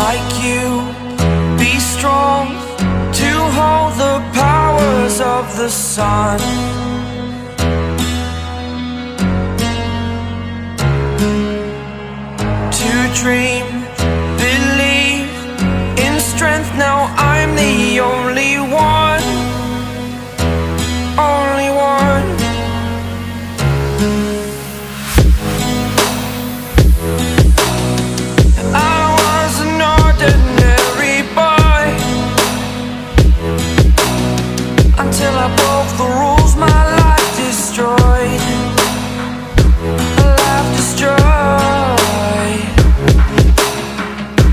like you, be strong to hold the powers of the sun. To dream, believe in strength. Now I'm the only one, only one. I was an ordinary boy until I broke the rules. My life destroyed, life destroyed.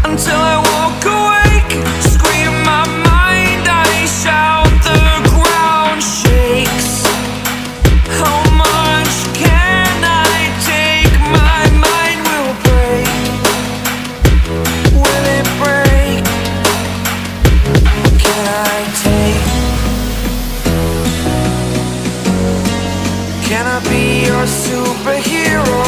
Until I walk awake, scream my mind, I shout, the ground shakes. How much can I take? My mind will break. Will it break? Can I take? Can I be your superhero?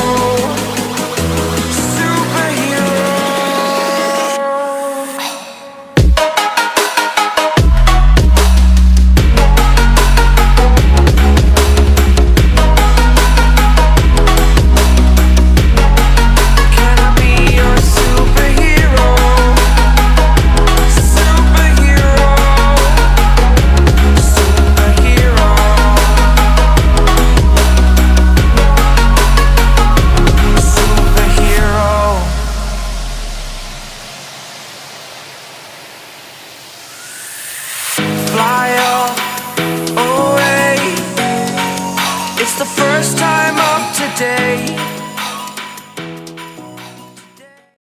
Fly away. It's the first time of today.